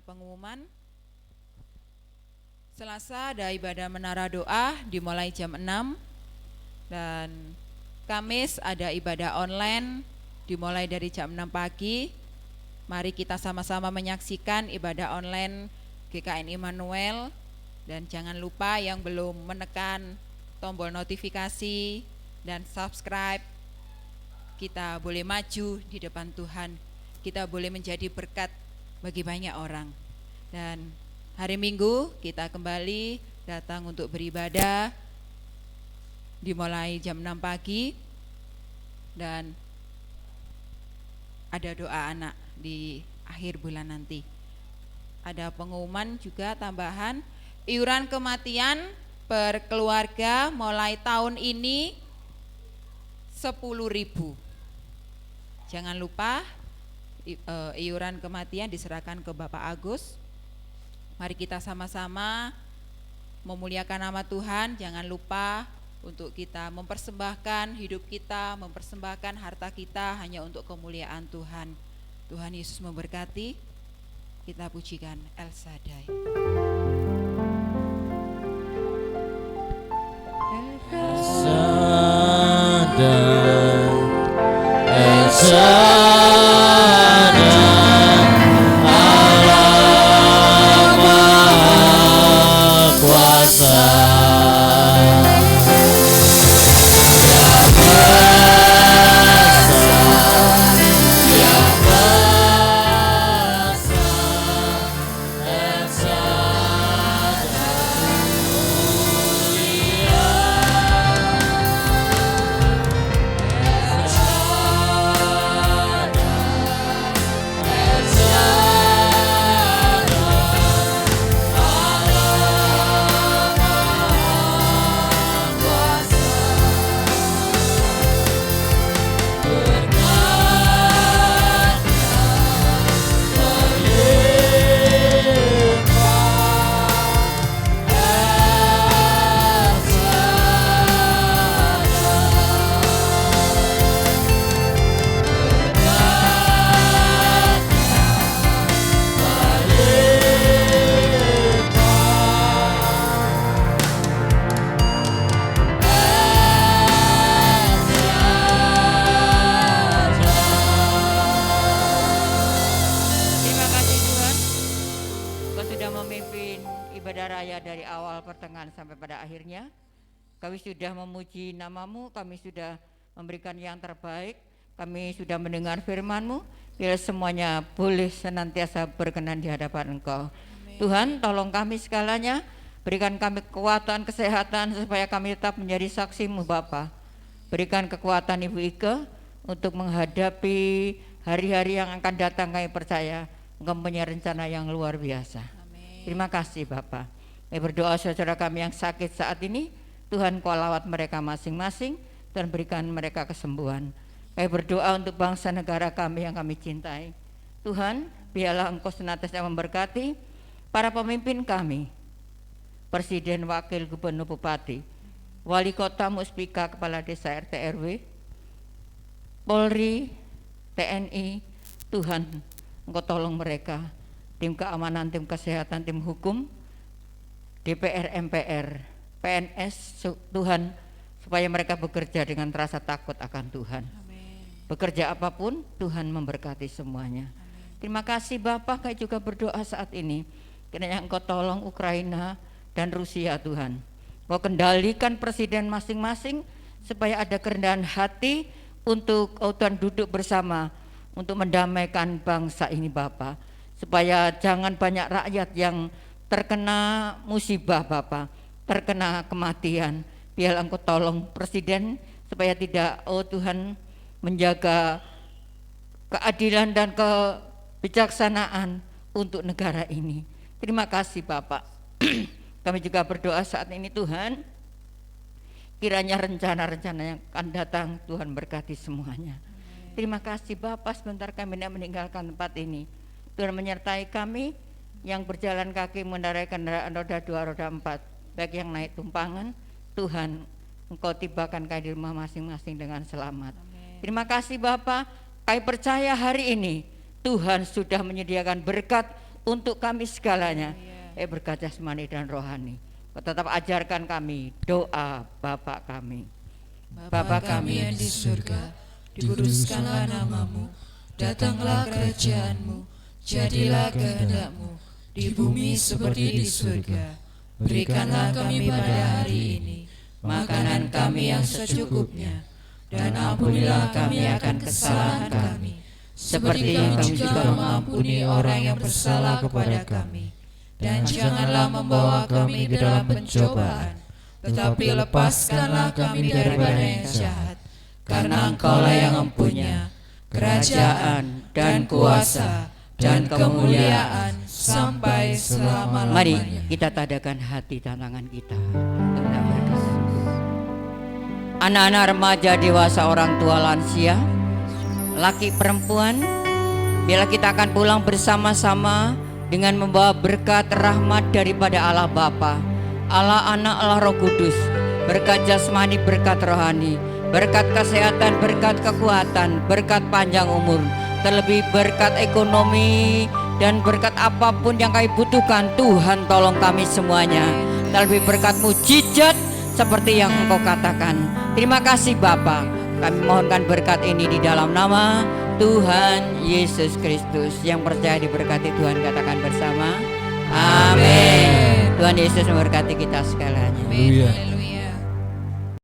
pengumuman. Selasa ada ibadah menara doa dimulai jam 6, dan Kamis ada ibadah online dimulai dari jam 6 pagi. Mari kita sama-sama menyaksikan ibadah online GKN Immanuel, dan jangan lupa yang belum menekan tombol notifikasi dan subscribe, kita boleh maju di depan Tuhan, kita boleh menjadi berkat bagi banyak orang. Dan hari Minggu kita kembali datang untuk beribadah dimulai jam 6 pagi, dan ada doa anak di akhir bulan nanti. Ada pengumuman juga tambahan, iuran kematian per keluarga mulai tahun ini 10.000. Jangan lupa iuran kematian diserahkan ke Bapak Agus. Mari kita sama-sama memuliakan nama Tuhan. Jangan lupa untuk kita mempersembahkan hidup kita, mempersembahkan harta kita hanya untuk kemuliaan Tuhan. Tuhan Yesus memberkati. Kita pujikan El Shaddai. El Shaddai, El Shaddai, Allah Maha Kuasa. Sampai pada akhirnya kami sudah memuji nama-Mu, kami sudah memberikan yang terbaik, kami sudah mendengar firman-Mu. Biar semuanya boleh senantiasa berkenan di hadapan Engkau. Amin. Tuhan, tolong kami segalanya, berikan kami kekuatan, kesehatan supaya kami tetap menjadi saksi-Mu Bapa. Berikan kekuatan Ibu Ike untuk menghadapi hari-hari yang akan datang. Kami percaya Engkau punya rencana yang luar biasa. Amin. Terima kasih Bapa. Kami berdoa saudara kami yang sakit saat ini, Tuhan Kau lawat mereka masing-masing dan berikan mereka kesembuhan. Kami berdoa untuk bangsa negara kami yang kami cintai. Tuhan, biarlah Engkau senantiasa memberkati para pemimpin kami, Presiden, Wakil Gubernur, Bupati, Wali Kota, Muspika, Kepala Desa, RT, RW, Polri, TNI. Tuhan, Engkau tolong mereka, tim keamanan, tim kesehatan, tim hukum, DPR, MPR, PNS, Tuhan, supaya mereka bekerja dengan rasa takut akan Tuhan. Amin. Bekerja apapun, Tuhan memberkati semuanya. Amin. Terima kasih Bapak, kami juga berdoa saat ini, kiranya Engkau tolong Ukraina dan Rusia Tuhan. Engkau kendalikan presiden masing-masing, supaya ada kerendahan hati untuk Tuhan duduk bersama, untuk mendamaikan bangsa ini Bapak. Supaya jangan banyak rakyat yang terkena musibah Bapak, terkena kematian. Biar Engkau tolong presiden supaya tidak, Tuhan, menjaga keadilan dan kebijaksanaan untuk negara ini. Terima kasih Bapak. Kami juga berdoa saat ini Tuhan, kiranya rencana-rencana yang akan datang Tuhan berkati semuanya. Terima kasih Bapak, sebentar kami tidak meninggalkan tempat ini. Tuhan menyertai kami yang berjalan kaki mengendarai kendaraan roda 2, roda 4, baik yang naik tumpangan. Tuhan, Engkau tibakan kami di rumah masing-masing dengan selamat. Amin. Terima kasih Bapak, kami percaya hari ini Tuhan sudah menyediakan berkat untuk kami segalanya. Berkat jasmani dan rohani, Kau tetap ajarkan kami doa Bapa kami. Bapa kami yang di surga, dikuduskanlah namamu, datanglah kerajaanmu, jadilah kehendak-Mu di bumi seperti di surga. Berikanlah kami pada hari ini makanan kami yang secukupnya, dan ampunilah kami akan kesalahan kami, seperti kami juga mengampuni orang yang bersalah kepada kami. Dan janganlah membawa kami ke dalam pencobaan, tetapi lepaskanlah kami daripada yang jahat. Karena Engkaulah yang mempunyai kerajaan dan kuasa dan kemuliaan sampai selama-lamanya. Mari kita tadakan hati tantangan kita. Tentang berkesan. Anak-anak remaja, dewasa, orang tua, lansia, laki perempuan, bila kita akan pulang bersama-sama dengan membawa berkat rahmat daripada Allah Bapa, Allah Anak, Allah Roh Kudus, berkat jasmani, berkat rohani, berkat kesehatan, berkat kekuatan, berkat panjang umur, terlebih berkat ekonomi dan berkat apapun yang kami butuhkan. Tuhan tolong kami semuanya, terlebih berkat mujizat seperti yang Engkau katakan. Terima kasih Bapa, kami mohonkan berkat ini di dalam nama Tuhan Yesus Kristus. Yang percaya diberkati Tuhan katakan bersama, amin. Tuhan Yesus memberkati kita sekalian. Haleluya.